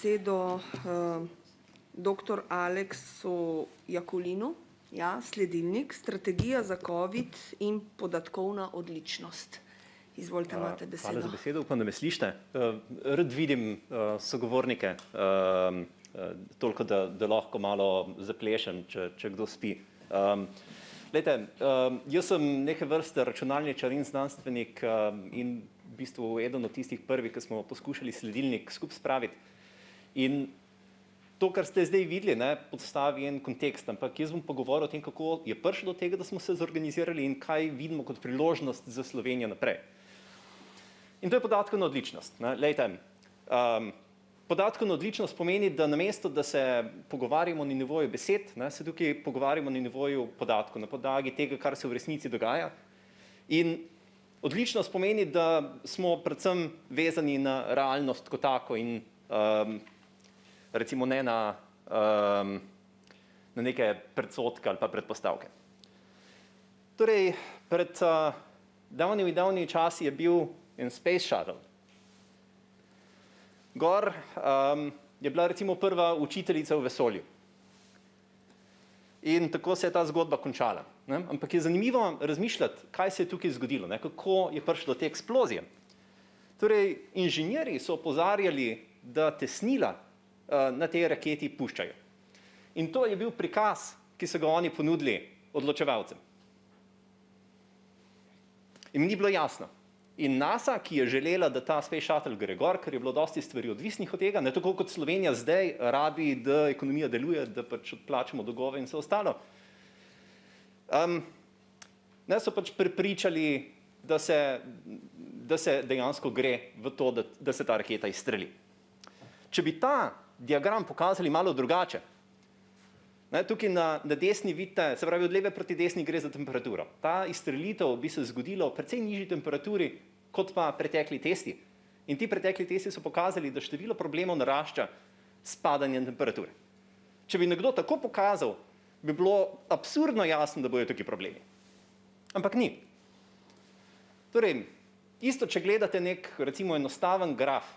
besedo dr. Aleksu Jakolinu. Ja, sledilnik, strategija za covid in podatkovna odličnost. Izvolite, imate besedo. Hvala za besedo, upam, da me slišite. Rad vidim sogovornike, toliko, da lahko malo zaplešem, če kdo spi. Glejte, jaz sem neke vrste računalničar in znanstvenik in v bistvu eden od tistih prvih, ki smo poskušali sledilnik skupaj spraviti. In to, kar ste zdaj videli, podstavi en kontekst, ampak jaz bom pogovoril o tem, kako je prišlo do tega, da smo se zorganizirali in kaj vidimo kot priložnost za Slovenijo naprej. In to je podatkovna odličnost. Glejte, podatkovna odličnost pomeni, da namesto, da se pogovarjamo na nivoju besed, se tukaj pogovarjamo na nivoju podatkov, na podlagi tega, kar se v resnici dogaja. In odličnost pomeni, da smo predvsem vezani na realnost kot tako in recimo ne na neke predsodke ali pa predpostavke. Torej, pred davnimi časi je bil en Space Shuttle. Gor je bila recimo prva učiteljica v vesolju. In tako se je ta zgodba končala. Ampak je zanimivo razmišljati, kaj se je tukaj zgodilo, kako je prišlo do te eksplozije. Torej, inženirji so opozarjali, da tesnila na tej raketi puščajo. In to je bil prikaz, ki so ga oni ponudili odločevalcem. In mi ni bilo jasno. In NASA, ki je želela, da ta Space Shuttle gre gor, ker je bilo dosti stvari odvisnih od tega, ne tako kot Slovenija zdaj rabi, da ekonomija deluje, da pač odplačamo dolgove in vse ostalo, so pač prepričali, da se dejansko gre v to, da se ta raketa izstreli. Če bi ta diagram pokazali malo drugače, tukaj na desni vidite, se pravi od leve proti desni gre za temperaturo. Ta izstrelitev bi se zgodila v precej nižji temperaturi, kot pa pretekli testi. In ti pretekli testi so pokazali, da število problemov narašča s padanjem temperature. Če bi nekdo tako pokazal, bi bilo absurdno jasno, da bojo tukaj problemi. Ampak ni. Torej, isto, če gledate nek, recimo, enostaven graf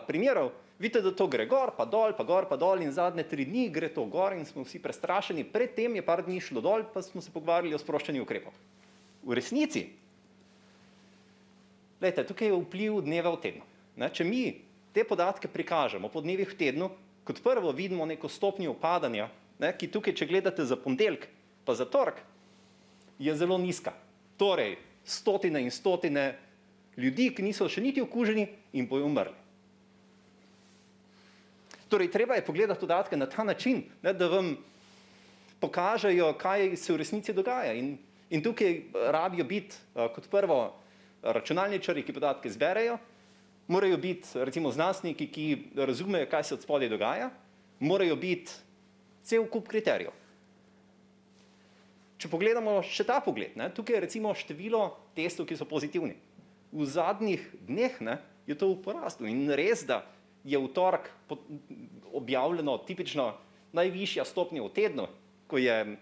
primerov, vidite, da to gre gor, pa dol, pa gor, pa dol in zadnje 3 dni gre to gor in smo vsi prestrašeni. Predtem je par dni šlo dol, pa smo se pogovarjali o sproščanju ukrepov. V resnici, glejte, tukaj je vpliv dneva v tednu. Če mi te podatke prikažemo po dnevih v tednu, kot prvo vidimo neko stopnjo upadanja, ki tukaj, če gledate za ponedeljek, pa za torek, je zelo nizka. Torej, stotine in stotine ljudi, ki niso še niti okuženi in bojo umrli. Torej, treba je pogledati podatke na ta način, da vam pokažejo, kaj se v resnici dogaja. In tukaj rabijo biti, kot prvo, računalničarji, ki podatke zberejo, morajo biti, recimo, znanstveniki, ki razumejo, kaj se od spodaj dogaja, morajo biti cel kup kriterijev. Če pogledamo še ta pogled, tukaj je recimo število testov, ki so pozitivni. V zadnjih dneh je to v porastu in res, da je v torek objavljeno tipično najvišja stopnja v tednu, ko je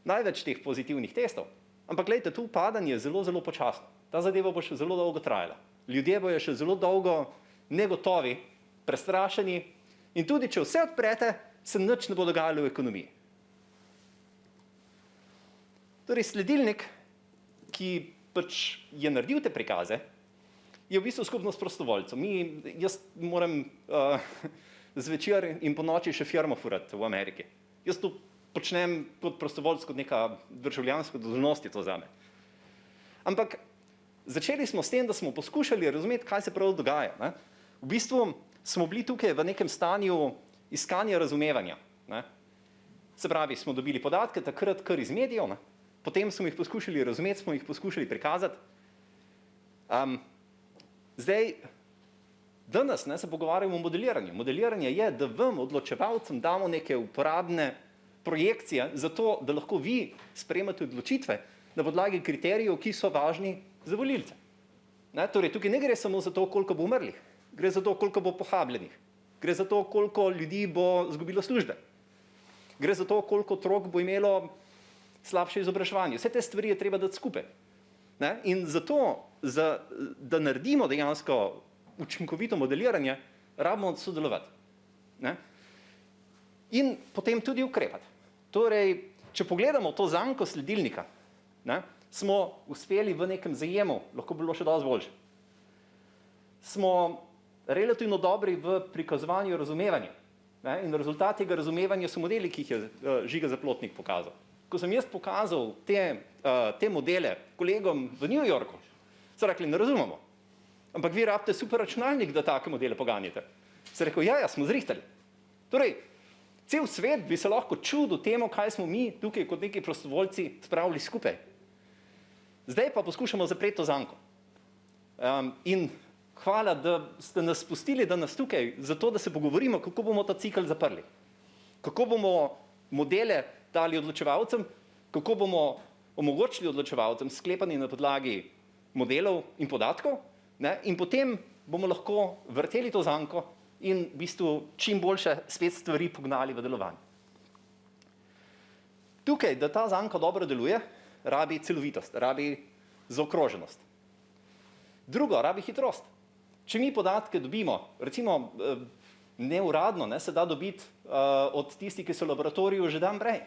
največ teh pozitivnih testov. Ampak glejte, tu upadanje je zelo, zelo počasno. Ta zadeva bo še zelo dolgo trajala. Ljudje bojo še zelo dolgo negotovi, prestrašeni in tudi, če vse odprete, se nič ne bo dogajalo v ekonomiji. Torej, sledilnik, ki pač je naredil te prikaze, je v bistvu skupnost prostovoljcev. Jaz moram zvečer in po noči še firmo furati v Ameriki. Jaz to počnem kot prostovoljc, kot neka državljanska dolžnost je to zame. Ampak začeli smo s tem, da smo poskušali razumeti, kaj se prav dogaja. V bistvu smo bili tukaj v nekem stanju iskanja razumevanja. Se pravi, smo dobili podatke takrat kar iz medijev, potem smo jih poskušali razumeti, smo jih poskušali prikazati. Zdaj, danes se pogovarjamo o modeliranju. Modeliranje je, da vam, odločevalcem, damo neke uporabne projekcije za to, da lahko vi sprejemate odločitve na podlagi kriterijev, ki so važni za volilce. Torej, tukaj ne gre samo za to, koliko bo umrlih. Gre za to, koliko bo pohabljenih. Gre za to, koliko ljudi bo izgubilo službe. Gre za to, koliko otrok bo imelo slabše izobraževanje. Vse te stvari je treba dati skupaj. In zato, da naredimo dejansko učinkovito modeliranje, rabimo sodelovati. Ne? In potem tudi ukrepati. Torej, če pogledamo to zanko sledilnika, ne, smo uspeli v nekem zajemu, lahko bi bilo še dosti boljše. Smo relativno dobri v prikazovanju razumevanja. Ne, in rezultat tega razumevanja so modeli, ki jih je Žiga Zaplotnik pokazal. Ko sem jaz pokazal te modele kolegom v New Yorku, so rekli, ne razumemo. Ampak vi rabite super računalnik, da take modele poganjate. So rekel, ja, smo zrihtali. Torej, cel svet bi se lahko čudil temu, kaj smo mi tukaj kot neki prostovoljci spravili skupaj. Zdaj pa poskušamo zapreti to zanko. In hvala, da ste nas spustili danes tukaj, zato da se pogovorimo, kako bomo ta cikl zaprli. Kako bomo modele dali odločevalcem, kako bomo omogočili odločevalcem sklepanje na podlagi modelov in podatkov, ne, in potem bomo lahko vrteli to zanko in v bistvu čim boljše spet stvari pognali v delovanje. Tukaj, da ta zanka dobro deluje, rabi celovitost, rabi zaokroženost. Drugo, rabi hitrost. Če mi podatke dobimo, recimo neuradno, ne, se da dobiti od tistih, ki so v laboratoriju že dan prej,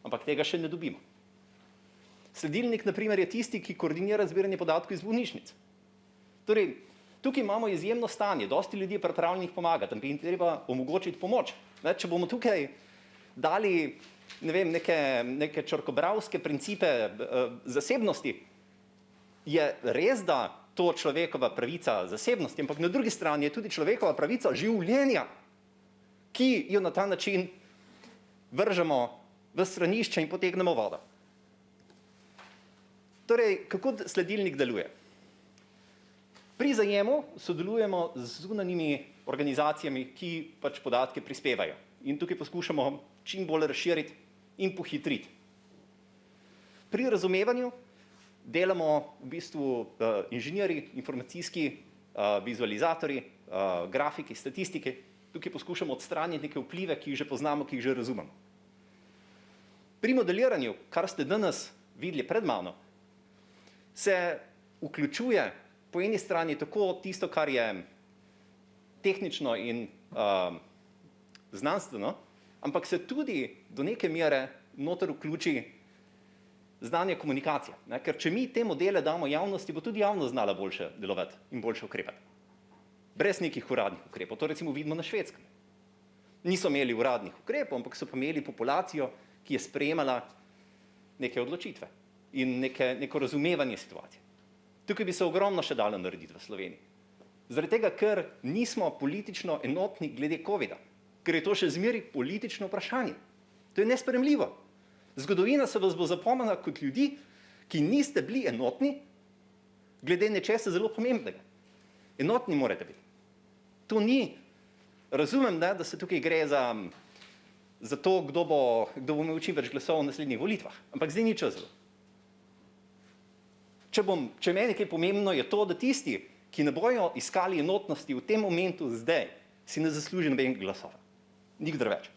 ampak tega še ne dobimo. Sledilnik, na primer, je tisti, ki koordinira zbiranje podatkov iz bolnišnic. Torej, tukaj imamo izjemno stanje, dosti ljudi je pripravljenih pomagati, ampak jim treba omogočiti pomoč. Ne, če bomo tukaj dali ne vem, neke črkobralske principe zasebnosti, je res, da to človekova pravica zasebnosti, ampak na drugi strani je tudi človekova pravica življenja, ki jo na ta način vržemo v stranišče in potegnemo vodo. Torej, kako sledilnik deluje? Pri zajemu sodelujemo z zunanjimi organizacijami, ki pač podatke prispevajo. In tukaj poskušamo čim bolj razširiti in pohitriti. Pri razumevanju delamo v bistvu inženirji, informacijski, vizualizatorji, grafiki, statistiki. Tukaj poskušamo odstraniti neke vplive, ki jih že poznamo, ki jih že razumemo. Pri modeliranju, kar ste danes videli pred mano, se vključuje po eni strani tako tisto, kar je tehnično in znanstveno, ampak se tudi do neke mere noter vključi znanje komunikacije. Ne? Ker če mi te modele damo javnosti, bo tudi javnost znala boljše delovati in boljše ukrepati. Brez nekih uradnih ukrepov. To recimo vidimo na Švedskem. Niso imeli uradnih ukrepov, ampak so pa imeli populacijo, ki je sprejemala neke odločitve in neko razumevanje situacije. Tukaj bi se ogromno še dalo narediti v Sloveniji. Zaradi tega, ker nismo politično enotni glede covida, ker je to še zmeraj politično vprašanje. To je nesprejemljivo. Zgodovina se vas bo zapomnila kot ljudi, ki niste bili enotni glede nečesa zelo pomembnega. Enotni morate biti. To ni, razumem, ne, da se tukaj gre za to, kdo bo imel čim več glasov v naslednjih volitvah, ampak zdaj ni čas. Če meni kaj pomembno, je to, da tisti, ki ne bojo iskali enotnosti v tem momentu zdaj, si ne zasluži nobenega glasova. Nikdar več.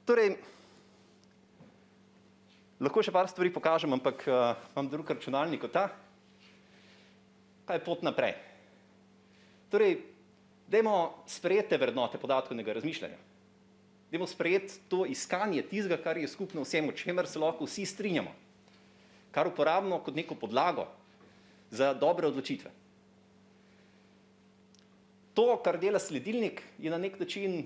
Torej, lahko še par stvari pokažem, ampak imam drug računalnik kot ta. Kaj je pot naprej? Torej, dajmo sprejeti te vrednote podatkovnega razmišljanja. Dajmo sprejeti to iskanje tistega, kar je skupno vsem, o čemer se lahko vsi strinjamo, kar uporabimo kot neko podlago za dobre odločitve. To, kar dela sledilnik, je na nek način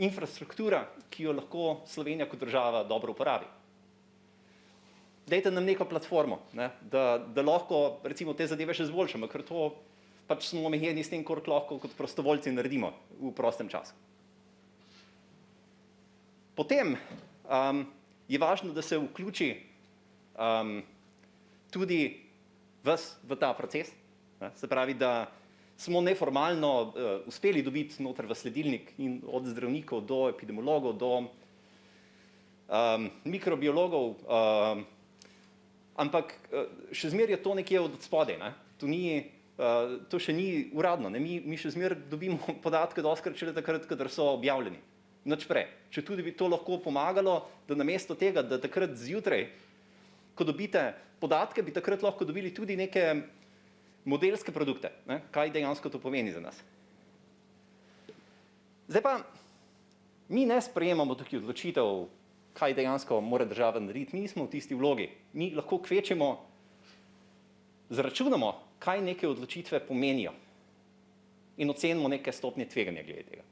infrastruktura, ki jo lahko Slovenija kot država dobro uporabi. Dajte nam neko platformo, ne, da lahko recimo te zadeve še izboljšamo, ker to pač smo omejeni s tem, koliko lahko kot prostovoljci naredimo v prostem času. Potem je važno, da se vključi tudi vas v ta proces, ne, se pravi, da smo neformalno uspeli dobiti noter v sledilnik in od zdravnikov do epidemiologov, do mikrobiologov, ampak še zmeraj je to nekje od spodaj, ne. To še ni uradno, ne. Mi še zmeraj dobimo podatke dostikrat šele takrat, kadar so objavljeni. Nič prej. Če tudi bi to lahko pomagalo, da namesto tega, da takrat zjutraj, ko dobite podatke, bi takrat lahko dobili tudi neke modelske produkte, ne? Kaj dejansko to pomeni za nas. Zdaj pa, mi ne sprejemamo tukaj odločitev, kaj dejansko mora država narediti, mi nismo v tisti vlogi. Mi lahko kvečemo, zračunamo, kaj neke odločitve pomenijo in ocenimo neke stopnje tveganja glede tega.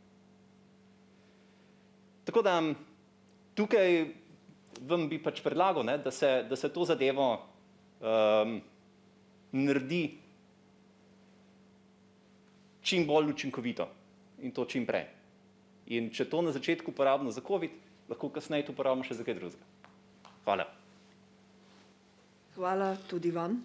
Tako da tukaj vam bi pač predlagal, ne, da se to zadevo naredi čim bolj učinkovito in to čim prej. In če to na začetku uporabimo za COVID, lahko kasneje to uporabimo še za kaj drugega. Hvala. Hvala tudi vam.